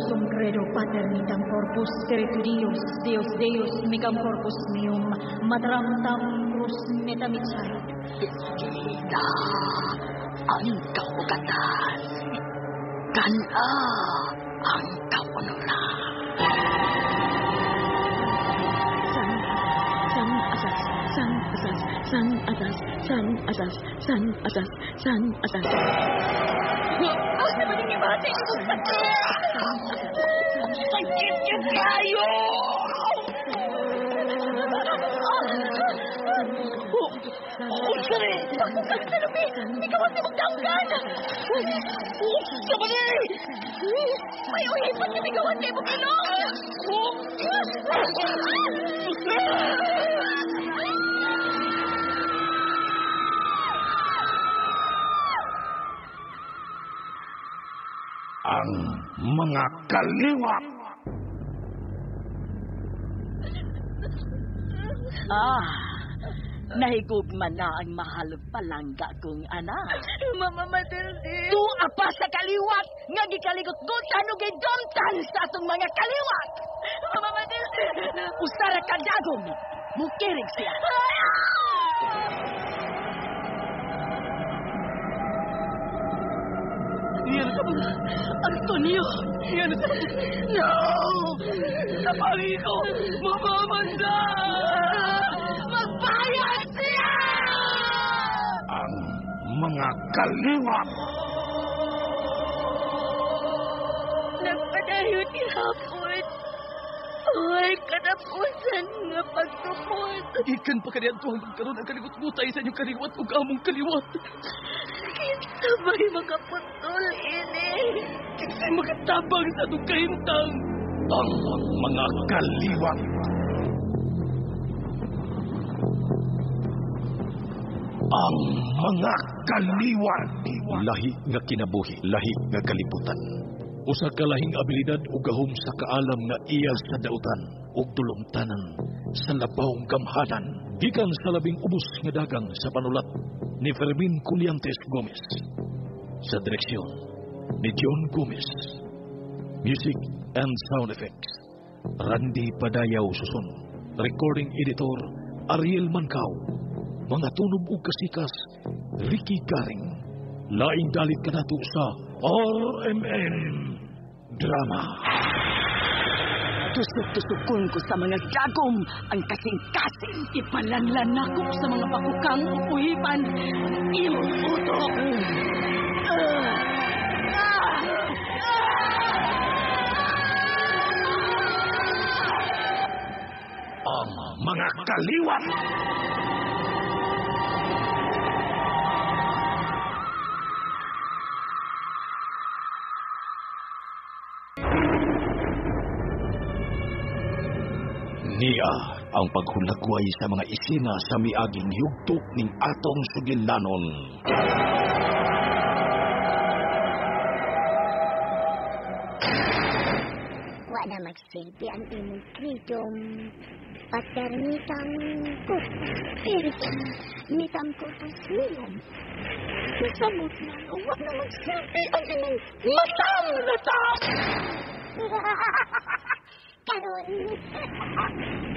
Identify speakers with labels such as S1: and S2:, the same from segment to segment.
S1: sum credo paternitam corpus spiritu Deus Deus mecam corpus meum materam tam crus metamicai.
S2: Kita ang kaugatan. Kana ang kapunuran.
S1: San asas.
S2: Basta ba din mati? Sakit niya kayo! Sari! Sari! Ikaw ang timagdanggan! Sabali! May uhipan niya ikaw ang timagdanggan!
S3: Ang mga kaliwat.
S2: Nahigugman na ang mahal palangga kong anak.
S1: Mama Matilde.
S2: Tu apa sa kaliwat nga gikaligot-gutan o gidumtan sa atong mga kaliwat.
S1: Mama Matilde.
S2: Usara ka dagom. Mukirig siya.
S1: Yan ka mga Antonio. Yan ka.
S2: No!
S1: Napali ko. Mamamanda.
S2: Magbayad siya!
S3: Ang mga kaliwat.
S1: Nagpadayo ni hapon. Ay, katapusan nga pagtupot.
S4: Ikan pa kaniyan tuwang magkaroon ang kaligot-gutay sa inyong kaliwat o among kaliwat.
S1: Kita ba'y makaputol, ini?
S4: Kinsay makatabang sa itong kahintang.
S3: Ang mga kaliwat. Ang mga kaliwat.
S5: Lahi nga kinabuhi, lahi nga kalibutan. Usa ka lahing abilidad ug gahom sa kaalam nga iya sa dautan ug dulumtanan sa labawng gamhanan gikan sa labing ubos nga dagang sa panulat ni Fermin Culliantes Gomez. Sa direksyon ni John Gomez. Music and sound effects Randy Padayaw Susun. Recording editor Ariel Mancao. Mga tunog ug kasikas Ricky Garing. Laing dalit kanato sa RMN Drama.
S2: Tusok-tusukon ko sa mga gagom ang kasing-kasing.
S1: Ipalanlan ako sa mga pakukang upuhipan. Imong utok.
S3: Ang mga kaliwat.
S5: Niya ang paghulagway sa mga isina sa miaging yugtok ning atong sugilanon.
S6: Wala magsilbi ang imong freedom. Paternitam corpus spiritum mitam corpus meum.
S2: Samot na, wala magsilbi ang imong matam na tao.
S6: Karon.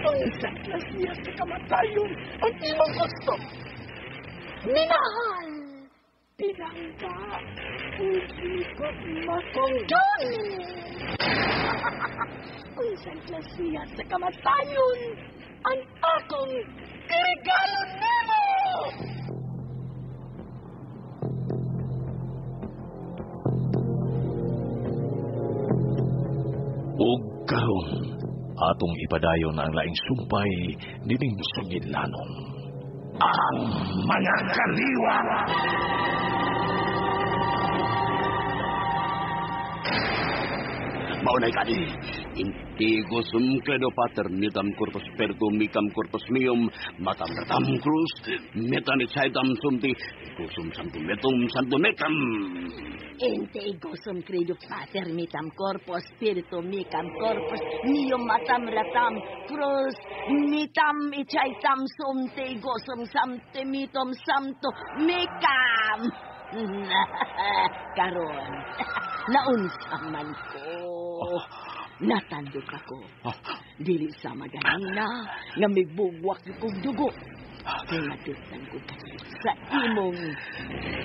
S2: Unsa klas niya sa kamatayon ang imong gusto. Minahal. Pinangga. Hindi ko makondon. Unsa klas niya sa kamatayon ang akong regalo nimo.
S5: Ug karon atong ipadayon ang laing sumpay nining sugilanon.
S3: Ang mga kaliwat.
S7: Maunay ka di. Intigo sum credo paternitam corpus spiritum micam corpus meum matam ratam cruz metanicitam sumti kusum santum metum.
S2: Ente igosum credo paternitam corpus spiritum micam corpus meum matam ratam cruz mitam icaitam sumte igosum samtemitum samto micam. Karon. Naunsa man ko. Natandok ako. Dili sa maganina nga migbugwak kong dugo. Pinatutan ko kasi sa imong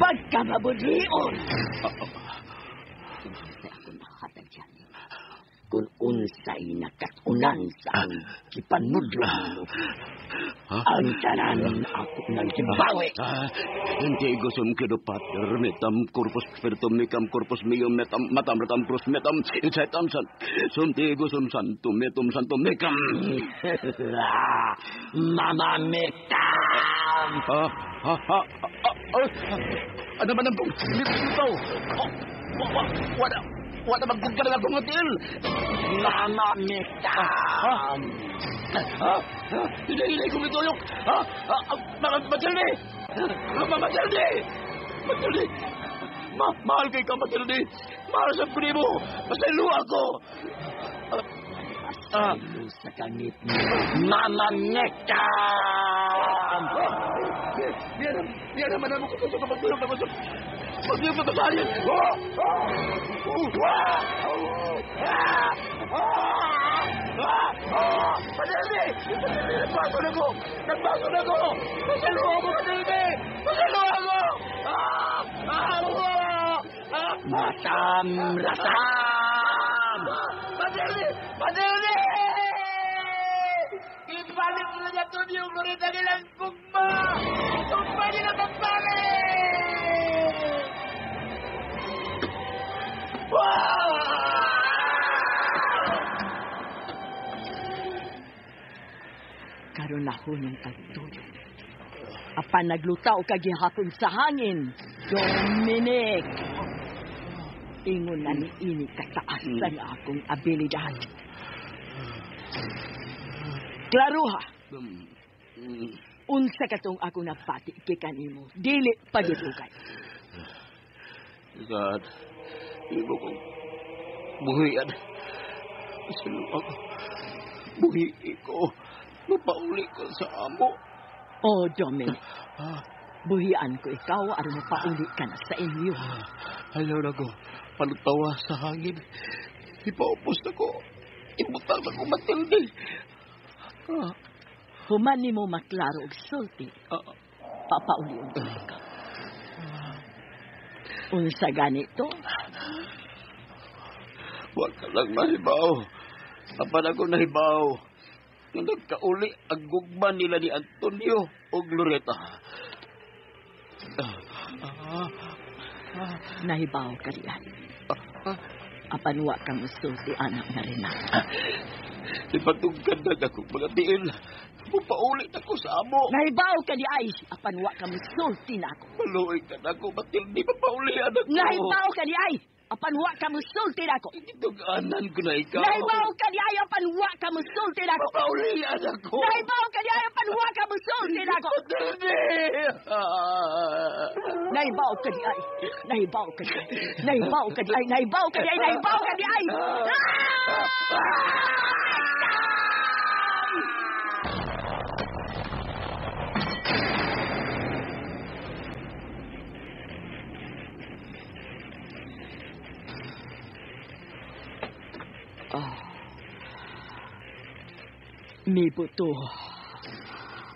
S2: pagkamabudhion. Sa ako nakatag dyan. Kung unsay nakatunan sa ang kipanudlo mo. Ang tanan ako nang kibawi.
S7: Hindi gusum kedupat. Metam corpus spiritum mecam corpus meum metam matam retam crus metam icetam san. Sunti gusum santum metum santum mecam.
S2: Mama mekam.
S7: Ano ba nang ito? Wala magkagala na kumatil.
S2: Mama mekam.
S7: Hindi kumitulok. Matilde! Matilde! Matilde! Mahal kay ka, Matilde. Mahal sa primo. Pasaylo ako.
S2: Sa kangit mo. Mama mekam.
S7: Diyan naman ako sa kapagtulog na masok. Pag-ibig ko sa alin. Matilde! Nagbaso na ko! Pasalo ako, Matilde! Pasalo ako!
S2: Matam!
S7: Matilde! Ibalik mo na ito yung kurita nilang kugma! Tumpa nila magbalik!
S2: Karon ako ng pagtuyo. Apa naglutaw kagihapon sa hangin. Dominic! Ingon na ni ini kataas na akong abilidad. Klaruha! Unsa katong ako napati kay kanimo. Dili pagitugay.
S7: God, ibo kong buhian. Pasalo ako. Buhi ko. Mapauli ko sa amo.
S2: Oh, Dominic. Buhian ko ikaw aron mapauli ka na sa inyo.
S7: Ayaw na ko. Palutawa sa hangin. Ipaupos na ko. Ibutang na ko, Matilde.
S2: Human ni mo maklaro og sulti. Papauli ka. Unsa ganito?
S7: Huwag ka lang mahibaw. Apan ako nahibaw. Nung nagkauli ang gugma nila ni Antonio o Loretta.
S2: Nahibaw ka riyan. Apan wa kang usulti anak na rin ako.
S7: Ipatugkan na ako mga tiil. Pupauli na ko sa amo.
S2: Nahibaw ka di ay. Apan wa kang usulti na ako.
S7: Maluoy ka na ako. Matilde, papaulian ako.
S2: Nahibaw ka di ay. Apan wa kang usulti na ako.
S7: Itugaanan ko na ikaw.
S2: Nahibaw ka di ay. Apan wa kang usulti na ako.
S7: Papaulian ako.
S2: Nahibaw ka di ay. Apan wa kang usulti na ako.
S7: Matilde!
S2: Nahibaw ka di ay. Nahibaw ka di ay. Nahibaw ka di ay. Nahibaw ka di ay. Nahibaw ka di ay. Mibuto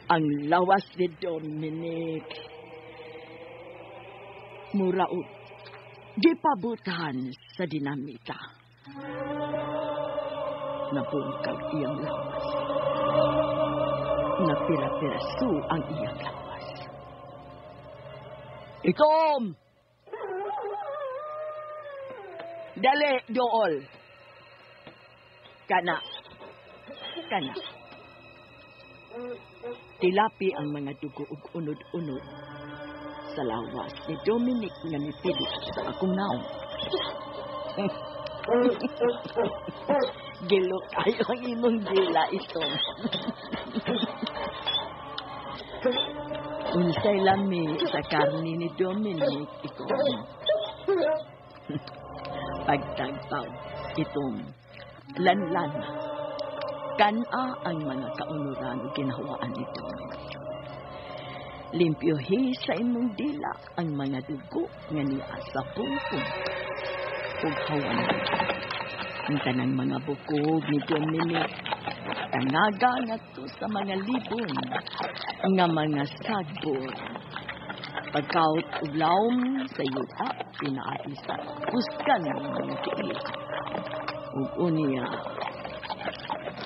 S2: ang lawas ni Dominic. Muraot, di pabutan sa dinamita. Nabungkag iyang lawas. Napira-piraso ang iyang lawas. Ikom! Dali, dool. Kana. Tilapi ang mga dugo ug unod-unod sa lawas ni Dominic nga mipili sa akong naong. Gilo kayo ang imong dila ito. Unsay lami sa karni ni Dominic ito. Pagtagpaw itong lanlan. Kana ang mga kaunuran o ginhawaan nito. Limpyohi sa imong dila ang mga dugo nga niya sa pungpong. ug hawan. Ang tanang mga bukog ni Dominic, tangaga ngadto sa mga libon nga mga sagbor. Pagkaut ug lawom sa yuta, pinaagi sa kuskan ng mga tiis. Ug unya,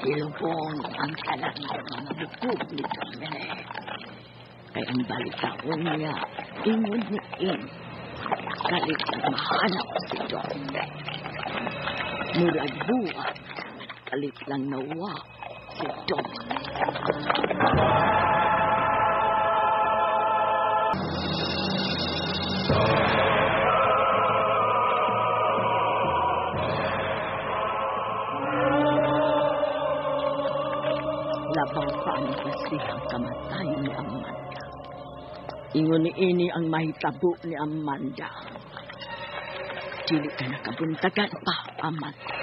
S2: ilubong ang tanan ng mga bukog ni Dominic. Kaya ang balitaon niya, ingon ni In, kalit na mahanap si Dominic. Murag buwan, kalit lang nawa si Dominic. Labaw pa ang kasihang kamatay ni Amanda. Ingon ni ini ang mahitabo ni Amanda. Dili ka nakabuntagan pa, Amanda.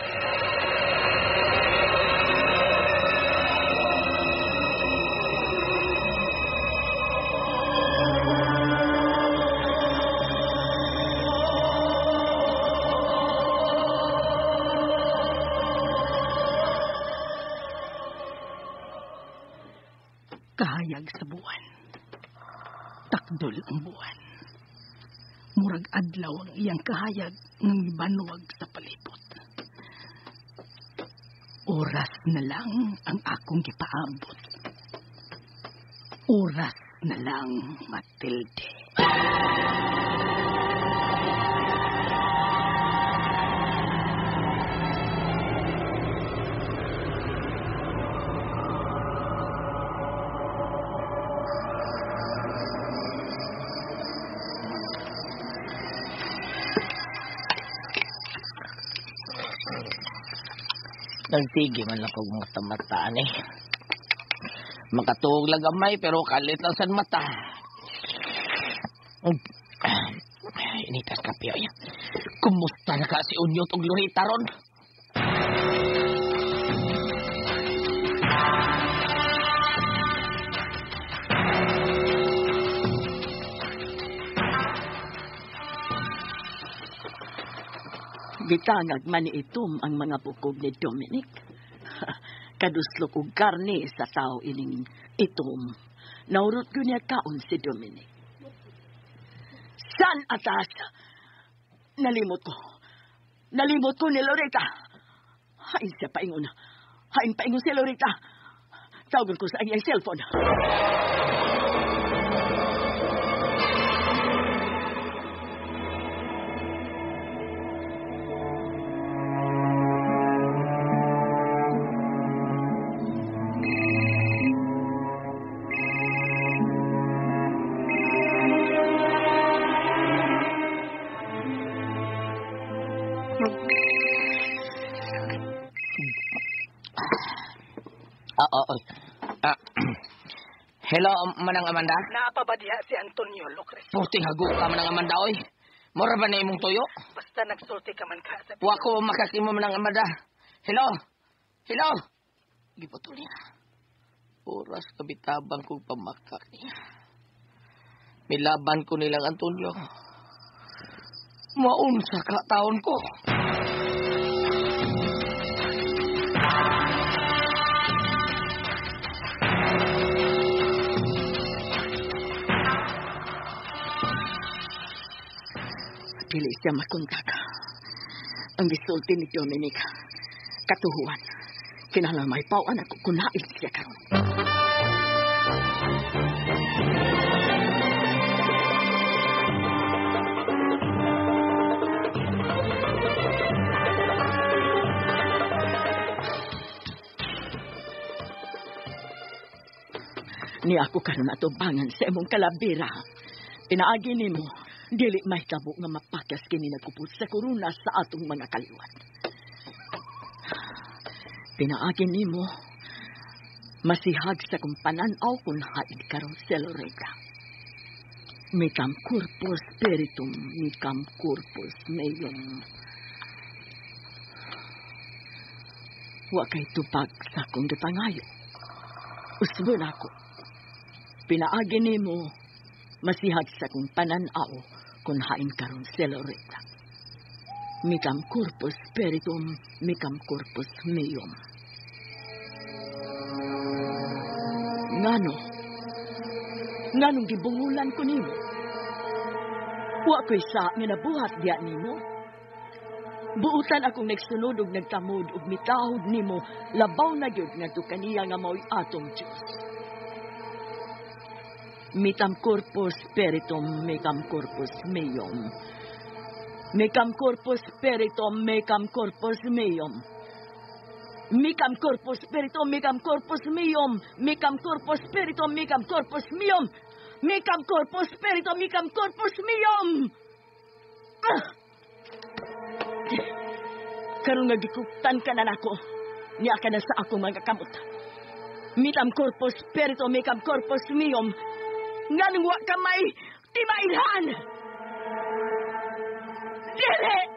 S4: Kahayag sa buwan. Takdol ang buwan. Murag adlaw ang iyang kahayag ng ibanuwag sa palibot. Oras na lang ang akong gipaabot. Oras na lang, Matilde.
S8: Nagtigi man lang kong mata-mataan eh. Makatuog lang gamay pero kalit lang sa mata. Initas ka piyo yan. Kumusta na ka si Unyot og Lurita ron?
S2: Gitangag man ni itom ang mga bukog ni Dominic. Kaduslok og karne sa tao ining itom. Naurot ko niya kaon si Dominic. San atas? Nalimot ko ni Loretta. Hain siya paingon. Hain paingon si Loretta. Tawagan ko sa iyang cellphone.
S8: Hello, Manang Amanda?
S4: Naapa ba diha si Antonio Lucres?
S8: Purting hago ka, Manang Amanda, oy. Mura ba na imong tuyo?
S4: Basta nagsulti ka man ka sa...
S8: Wako makasimo, Manang Amanda. Hello? Giputol niya. Oras kabitabang kong pamakak niya. Milaban ko nilang Antonio. Maunsa ka taon ko.
S2: Dili siya makontak. Ang gisulti ni Dominic, katuhuan. Kinahanglan may pawaan ako kung nais siya karon. Ni ako karon atubangan sa imong kalabira. Pinaagi nimo. Dili mahitabo nga mapakas kini nagkupot sa korona sa atong mga kaliwat. Pinaagin nimo, masihag sa kong pananaw kung haid karon sa Loretta. Mikam corpus spiritum, mikam corpus meum. Wa kay tupag sa kong gipangayo. Usbon ako. Pinaagin nimo, masihag sa kong pananaw kung hain karon sa Loretta. Micam corpus spiritum, micam corpus meum. Nganong gibungulan ko nimo? Wa ko'y sa nga nabuhat diya nimo. Buutan akong nagsunod ug nagtamod ug mitahod nimo, labaw na gyud ngadto kaniya nga mao'y atong Dios. Micam corpus spiritum, micam corpus meum. Micam corpus spiritum, micam corpus meum. Micam corpus spiritum, micam corpus meum. Micam corpus spiritum, micam corpus meum. Micam corpus spiritum, micam corpus meum. Karon nga gikuptan ka na nako. Niya ka na sa akong mga kamot. Micam corpus spiritum, micam corpus meum. Nganong wa ka may timailhan. Dili!